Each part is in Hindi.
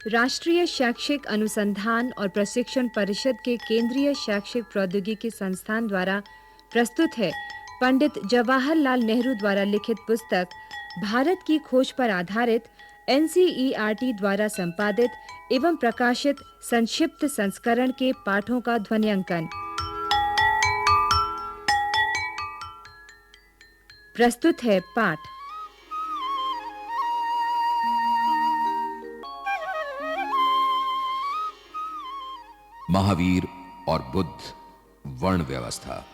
राष्ट्रीय शैक्षिक अनुसंधान और प्रशिक्षण परिषद के केंद्रीय शैक्षिक प्रौद्योगिकी संस्थान द्वारा प्रस्तुत है पंडित जवाहरलाल नेहरू द्वारा लिखित पुस्तक भारत की खोज पर आधारित एनसीईआरटी द्वारा संपादित एवं प्रकाशित संक्षिप्त संस्करण के पाठों का ध्वन्यांकन। प्रस्तुत है पाठ। महावीर और बुद्ध, वर्ण व्यवस्था।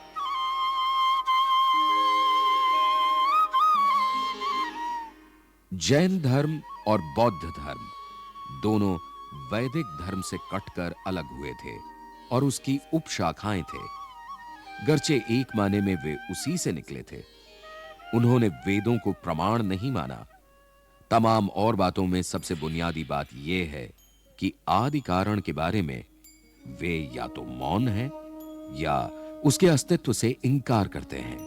जैन धर्म और बौद्ध धर्म दोनों वैदिक धर्म से कटकर अलग हुए थे और उसकी उपशाखाएं थे। गर्चे एक माने में वे उसी से निकले थे। उन्होंने वेदों को प्रमाण नहीं माना। तमाम और बातों में सबसे बुनियादी बात यह है कि आदि कारण के बारे में वे या तो मौन हैं या उसके अस्तित्व से इनकार करते हैं।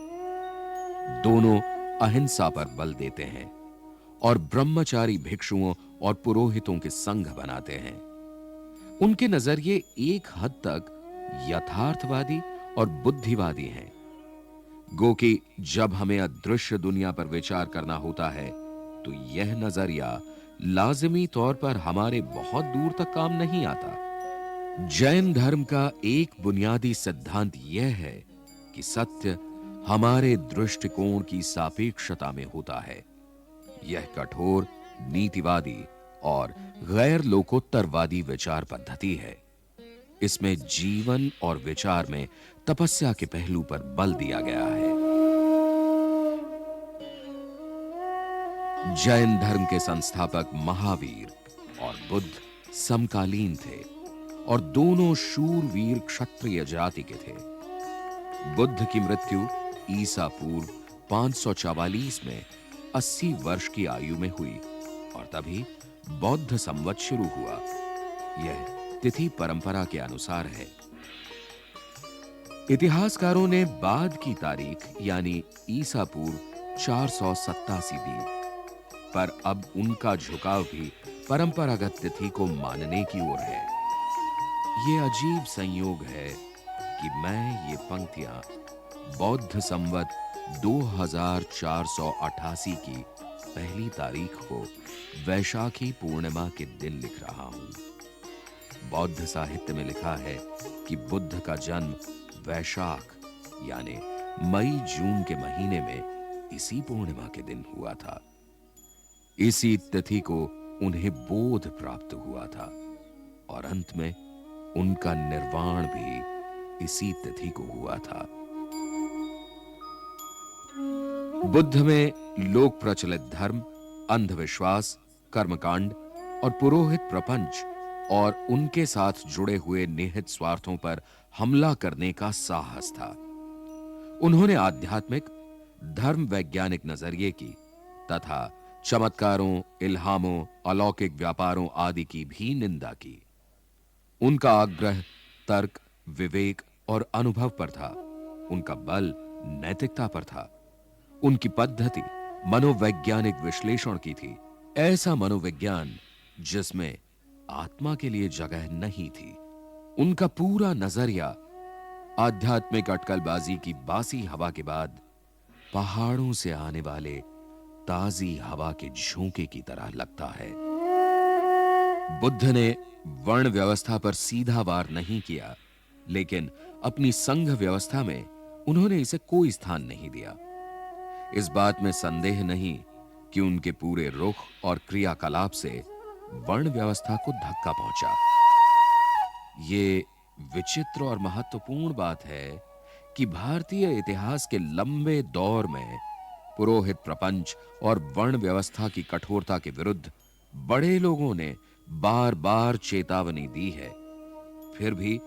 दोनों अहिंसा पर बल देते हैं और ब्रह्मचारी भिक्षुओं और पुरोहितों के संघ बनाते हैं। उनके नजरिए एक हद तक यथार्थवादी और बुद्धिवादी हैं। गो कि जब हमें अदृश्य दुनिया पर विचार करना होता है तो यह नजरिया लाजिमी तौर पर हमारे बहुत दूर तक काम नहीं आता। जैन धर्म का एक बुनियादी सिद्धांत यह है कि सत्य हमारे दृष्टिकोण की सापेक्षता में होता है। यह कठोर, नीतिवादी और गैर लोकोत्तरवादी विचार पद्धति है। इसमें जीवन और विचार में तपस्या के पहलू पर बल दिया गया है। जैन धर्म के संस्थापक महावीर और बुद्ध समकालीन थे और दोनों शूरवीर क्षत्रिय जाति के थे। बुद्ध की मृत्यु ईसा पूर्व 544 में 80 वर्ष की आयु में हुई और तभी बौद्ध संवत शुरू हुआ। यह तिथि परंपरा के अनुसार है। इतिहासकारों ने बाद की तारीख यानी ईसा पूर्व 487 दी, पर अब उनका झुकाव भी परंपरागत तिथि को मानने की ओर है। यह अजीब संयोग है कि मैं ये पंक्तियां बौद्ध संवत 2488 की पहली तारीख को वैशाखी पूर्णिमा के दिन लिख रहा हूं। बौद्ध साहित्य में लिखा है कि बुद्ध का जन्म वैशाख यानी मई जून के महीने में इसी पूर्णिमा के दिन हुआ था। इसी तिथि को उन्हें बोध प्राप्त हुआ था और अंत में उनका निर्वाण भी इसी तिथि को हुआ था। बुद्ध में लोक प्रचलित धर्म, अंधविश्वास, कर्मकांड और पुरोहित प्रपंच और उनके साथ जुड़े हुए निहित स्वार्थों पर हमला करने का साहस था। उन्होंने आध्यात्मिक, धर्म वैज्ञानिक नजरिए की तथा चमत्कारों, इल्हामों, अलौकिक व्यापारों आदि की भी निंदा की। उनका आग्रह तर्क, विवेक और अनुभव पर था। उनका बल नैतिकता पर था। उनकी पद्धति मनोवैज्ञानिक विश्लेषण की थी, ऐसा मनोविज्ञान जिसमें आत्मा के लिए जगह नहीं थी। उनका पूरा नजरिया आध्यात्मिक अटकलबाजी की बासी हवा के बाद पहाड़ों से आने वाले ताजी हवा के झोंके की तरह लगता है। बुद्ध ने वर्ण व्यवस्था पर सीधा वार नहीं किया, लेकिन अपनी संघ व्यवस्था में उन्होंने इसे कोई स्थान नहीं दिया। इस बात में संदेह नहीं कि उनके पूरे रुख और क्रियाकलाप से वर्ण व्यवस्था को धक्का पहुंचा। ये विचित्र और महत्वपूर्ण बात है कि भारतीय इतिहास के लंबे दौर में पुरोहित प्रपंच और वर्ण व्यवस्था की कठोरता के विरुद्ध बड़े लोगों ने बार-बार चेतावनी दी है। फिर भी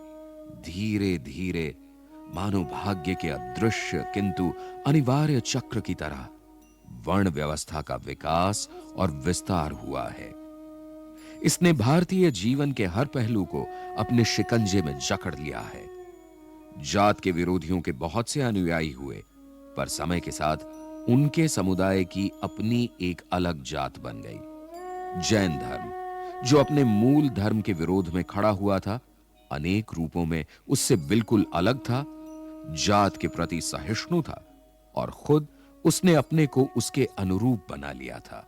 धीरे-धीरे मानो भाग्य के अदृश्य किंतु अनिवार्य चक्र की तरह वर्ण व्यवस्था का विकास और विस्तार हुआ है। इसने भारतीय जीवन के हर पहलू को अपने शिकंजे में जकड़ लिया है। जात के विरोधियों के बहुत से अनुयायी हुए, पर समय के साथ उनके समुदाय की अपनी एक अलग जात बन गई। जैन धर्म जो अपने मूल धर्म के विरोध में खड़ा हुआ था, अनेक रूपों में उससे बिल्कुल अलग था, जात के प्रति सहिष्णु था और खुद उसने अपने को उसके अनुरूप बना लिया था।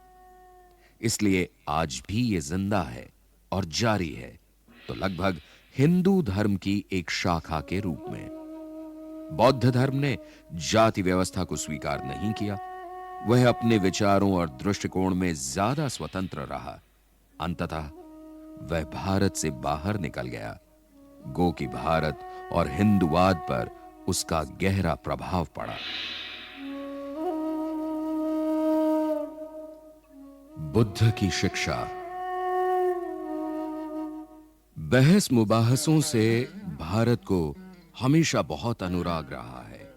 इसलिए आज भी यह जिंदा है और जारी है, तो लगभग हिंदू धर्म की एक शाखा के रूप में। बौद्ध धर्म ने जाति व्यवस्था को स्वीकार नहीं किया। वह अपने विचारों और दृष्टिकोण में ज्यादा स्वतंत्र रहा। अंततः वह भारत से बाहर निकल गया, गो कि भारत और हिंदुवाद पर उसका गहरा प्रभाव पड़ा। बुद्ध की शिक्षा। बहस मुबाहसों से भारत को हमेशा बहुत अनुराग रहा है,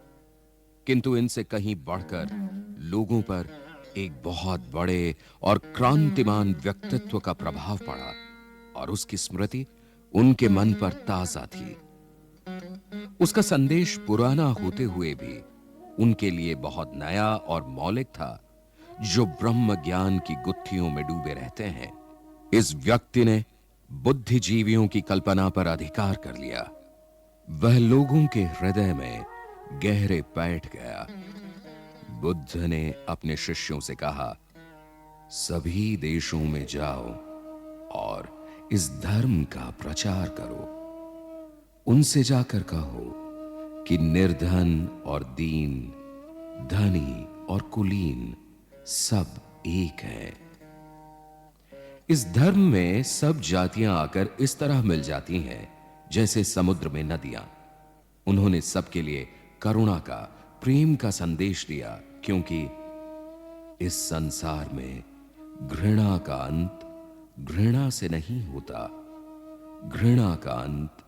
किंतु इनसे कहीं बढ़कर लोगों पर एक बहुत बड़े और क्रांतिमान व्यक्तित्व का प्रभाव पड़ा और उसकी स्मृति उनके मन पर ताजा थी। उसका संदेश पुराना होते हुए भी उनके लिए बहुत नया और मौलिक था, जो ब्रह्म ज्ञान की गुत्थियों में डूबे रहते हैं। इस व्यक्ति ने बुद्धिजीवियों की कल्पना पर अधिकार कर लिया। वह लोगों के हृदय में गहरे बैठ गया। बुद्ध ने अपने शिष्यों से कहा, सभी देशों में जाओ और इस धर्म का प्रचार करो। उनसे जाकर कहो कि निर्धन और दीन, धनी और कुलीन सब एक हैं। इस धर्म में सब जातियां आकर इस तरह मिल जाती हैं जैसे समुद्र में नदियां। उन्होंने सबके लिए करुणा का, प्रेम का संदेश दिया, क्योंकि इस संसार में घृणा का अंत घृणा से नहीं होता, घृणा का अंत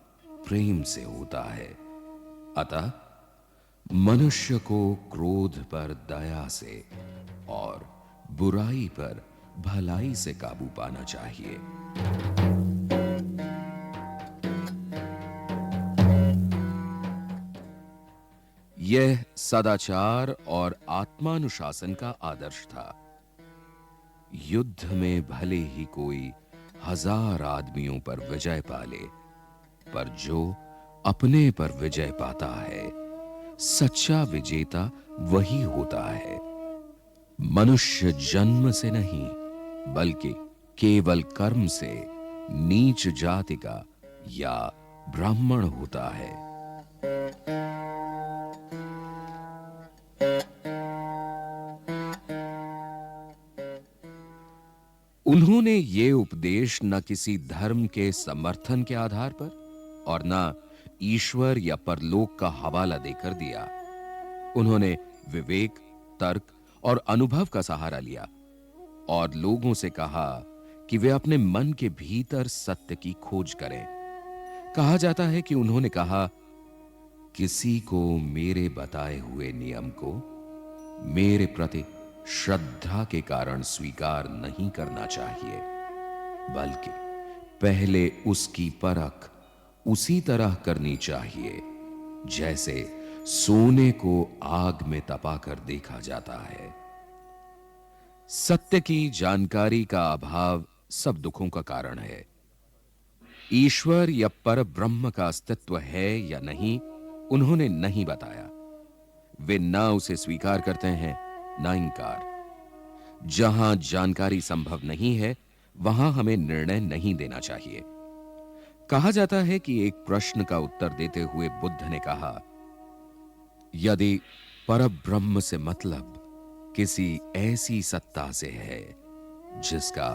प्रेम से होता है। अतः मनुष्य को क्रोध पर दया से और बुराई पर भलाई से काबू पाना चाहिए। यह सदाचार और आत्मानुशासन का आदर्श था। युद्ध में भले ही कोई 1000 आदमियों पर विजय पाले, पर जो अपने पर विजय पाता है, सच्चा विजेता वही होता है। मनुष्य जन्म से नहीं, बल्कि केवल कर्म से नीच जाति का या ब्राह्मण होता है। उन्होंने ये उपदेश न किसी धर्म के समर्थन के आधार पर और न ईश्वर या परलोक का हवाला देकर दिया। उन्होंने विवेक, तर्क और अनुभव का सहारा लिया और लोगों से कहा कि वे अपने मन के भीतर सत्य की खोज करें। कहा जाता है कि उन्होंने कहा, किसी को मेरे बताए हुए नियम को मेरे प्रति श्रद्धा के कारण स्वीकार नहीं करना चाहिए, बल्कि पहले उसकी परख उसी तरह करनी चाहिए जैसे सोने को आग में तपाकर देखा जाता है। सत्य की जानकारी का अभाव सब दुखों का कारण है। ईश्वर या पर ब्रह्म का अस्तित्व है या नहीं, उन्होंने नहीं बताया। वे ना उसे स्वीकार करते हैं, ना इनकार। जहां जानकारी संभव नहीं है, वहां हमें निर्णय नहीं देना चाहिए। कहा जाता है कि एक प्रश्न का उत्तर देते हुए बुद्ध ने कहा, यदि परब्रह्म से मतलब किसी ऐसी सत्ता से है जिसका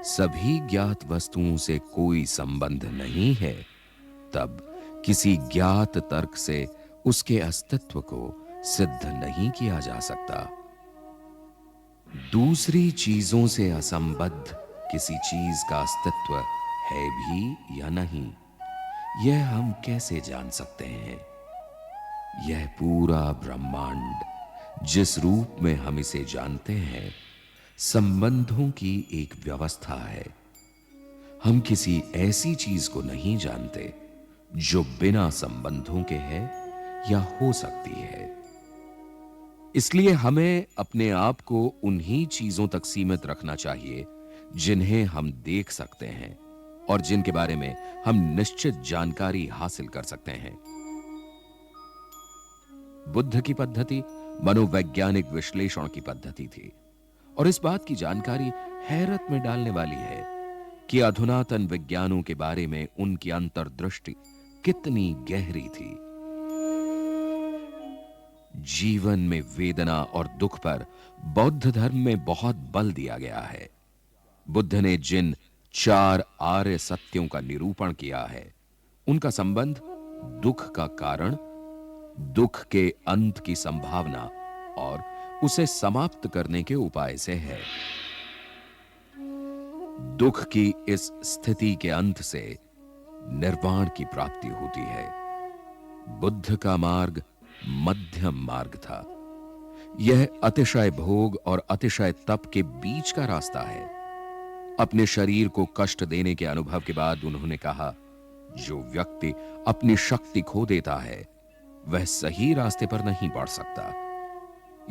सभी ज्ञात वस्तुओं से कोई संबंध नहीं है, तब किसी ज्ञात तर्क से उसके अस्तित्व को सिद्ध नहीं किया जा सकता। दूसरी चीजों से असंबद्ध किसी चीज का अस्तित्व है भी या नहीं, यह हम कैसे जान सकते हैं? यह पूरा ब्रह्मांड जिस रूप में हम इसे जानते हैं, संबंधों की एक व्यवस्था है। हम किसी ऐसी चीज को नहीं जानते जो बिना संबंधों के है या हो सकती है। इसलिए हमें अपने आप को उन्हीं चीजों तक सीमित रखना चाहिए जिन्हें हम देख सकते हैं और जिनके बारे में हम निश्चित जानकारी हासिल कर सकते हैं। बुद्ध की पद्धति मनोवैज्ञानिक विश्लेषण की पद्धति थी और इस बात की जानकारी हैरत में डालने वाली है कि अधुनातन विज्ञानों के बारे में उनकी अंतर्दृष्टि कितनी गहरी थी। जीवन में वेदना और दुख पर बौद्ध धर्म में बहुत बल दिया गया है। बुद्ध ने जिन 4 आर्य सत्यों का निरूपण किया है, उनका संबंध दुख का कारण, दुख के अंत की संभावना और उसे समाप्त करने के उपाय से है। दुख की इस स्थिति के अंत से निर्वाण की प्राप्ति होती है। बुद्ध का मार्ग मध्यम मार्ग था। यह अतिशय भोग और अतिशय तप के बीच का रास्ता है। अपने शरीर को कष्ट देने के अनुभव के बाद उन्होंने कहा, जो व्यक्ति अपनी शक्ति खो देता है वह सही रास्ते पर नहीं बढ़ सकता।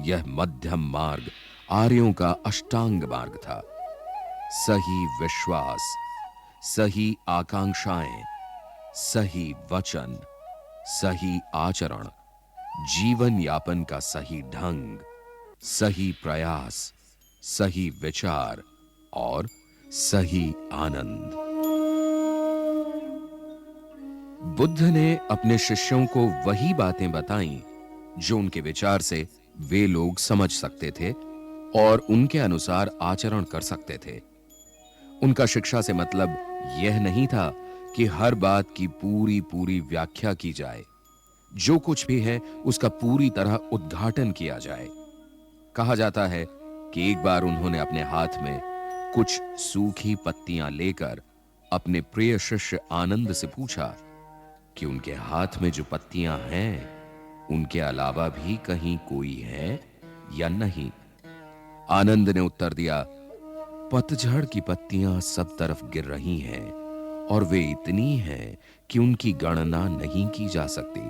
यह मध्यम मार्ग आर्यों का अष्टांग मार्ग था। सही विश्वास, सही आकांक्षाएं, सही वचन, सही आचरण, जीवन यापन का सही ढंग, सही प्रयास, सही विचार और सही आनंद। बुद्ध ने अपने शिष्यों को वही बातें बताईं जो उनके विचार से वे लोग समझ सकते थे और उनके अनुसार आचरण कर सकते थे। उनका शिक्षा से मतलब यह नहीं था कि हर बात की पूरी पूरी व्याख्या की जाए, जो कुछ भी है उसका पूरी तरह उद्घाटन किया जाए। कहा जाता है कि एक बार उन्होंने अपने हाथ में कुछ सूखी पत्तियां लेकर अपने प्रिय शिष्य आनंद से पूछा कि उनके हाथ में जो पत्तियां हैं उनके अलावा भी कहीं कोई है या नहीं। आनंद ने उत्तर दिया, पतझड़ की पत्तियां सब तरफ गिर रही हैं और वे इतनी हैं कि उनकी गणना नहीं की जा सकती।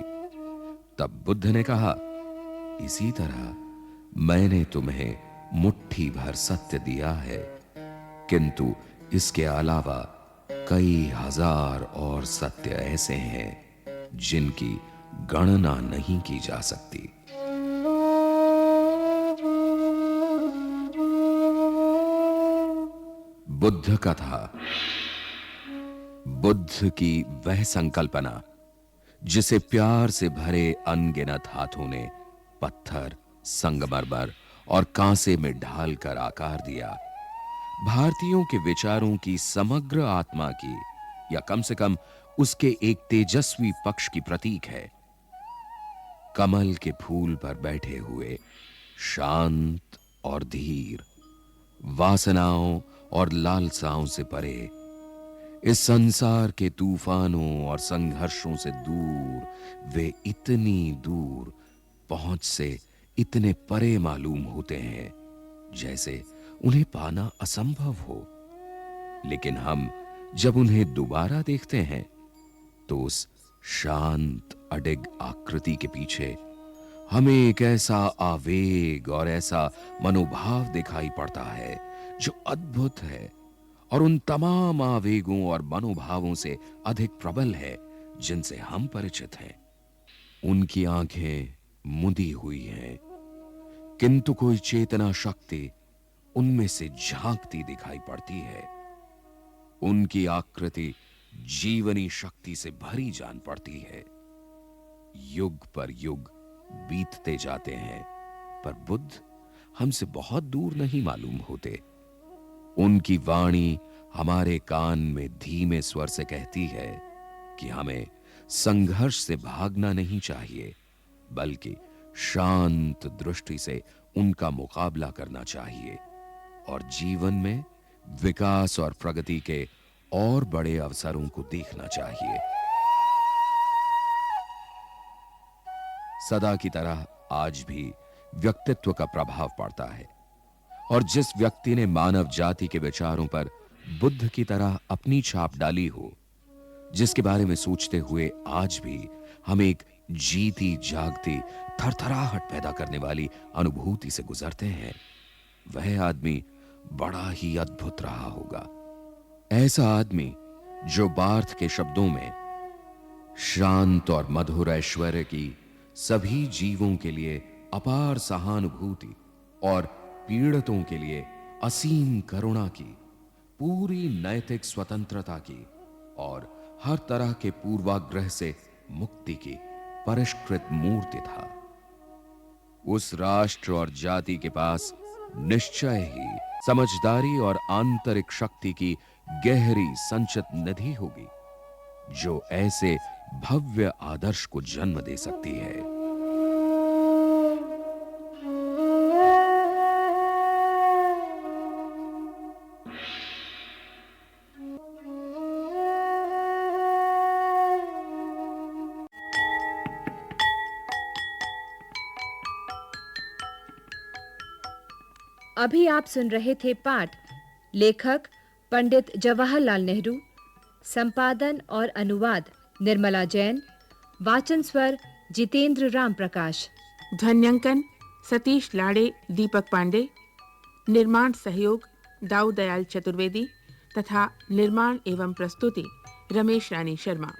तब बुद्ध ने कहा, इसी तरह मैंने तुम्हें मुट्ठी भर सत्य दिया है, किंतु इसके अलावा कई हजार और सत्य ऐसे हैं जिनकी गणना नहीं की जा सकती। बुद्ध कथा। बुद्ध की वह संकल्पना जिसे प्यार से भरे अनगिनत हाथों ने पत्थर, संगमरमर और कांसे में ढालकर आकार दिया, भारतीयों के विचारों की समग्र आत्मा की या कम से कम उसके एक तेजस्वी पक्ष की प्रतीक है। कमल के फूल पर बैठे हुए, शांत और धीर, वासनाओं और लालसाओं से परे, इस संसार के तूफानों और संघर्षों से दूर, वे इतनी दूर पहुंच से इतने परे मालूम होते हैं जैसे उन्हें पाना असंभव हो। लेकिन हम जब उन्हें दोबारा देखते हैं तो उस शांत अडिग आकृति के पीछे हमें एक ऐसा आवेग और ऐसा मनोभाव दिखाई पड़ता है जो अद्भुत है और उन तमाम आवेगों और मनोभावों से अधिक प्रबल है जिनसे हम परिचित हैं। उनकी आंखें मुदी हुई हैं, किंतु कोई चेतना शक्ति उनमें से झांकती दिखाई पड़ती है। उनकी आकृति जीवनी शक्ति से भरी जान पड़ती है। युग पर युग बीतते जाते हैं, पर बुद्ध हमसे बहुत दूर नहीं मालूम होते। उनकी वाणी हमारे कान में धीमे स्वर से कहती है कि हमें संघर्ष से भागना नहीं चाहिए, बल्कि शांत दृष्टि से उनका मुकाबला करना चाहिए और जीवन में विकास और प्रगति के और बड़े अवसरों को देखना चाहिए। सदा की तरह आज भी व्यक्तित्व का प्रभाव पड़ता है और जिस व्यक्ति ने मानव जाति के विचारों पर बुद्ध की तरह अपनी छाप डाली हो, जिसके बारे में सोचते हुए आज भी हम एक जीती जागती थरथराहट पैदा करने वाली अनुभूति से गुजरते हैं, वह आदमी बड़ा ही अद्भुत रहा होगा। ऐसा आदमी जो बार्थ के शब्दों में शांत और मधुर ऐश्वर्य की, सभी जीवों के लिए अपार सहानुभूति और पीड़ितों के लिए असीम करुणा की, पूरी नैतिक स्वतंत्रता की और हर तरह के पूर्वाग्रह से मुक्ति की परिष्कृत मूर्ति था। उस राष्ट्र और जाति के पास निश्चय ही समझदारी और आंतरिक शक्ति की गहरी संचित निधि होगी, जो ऐसे भव्य आदर्श को जन्म दे सकती है। अभी आप सुन रहे थे पाठ। लेखक पंडित जवाहरलाल नेहरू, संपादन और अनुवाद निर्मला जैन, वाचन स्वर जितेंद्र राम प्रकाश, ध्वन्यांकन सतीश लाड़े, दीपक पांडे, निर्माण सहयोग दाऊ दयाल चतुर्वेदी तथा निर्माण एवं प्रस्तुति रमेश रानी शर्मा।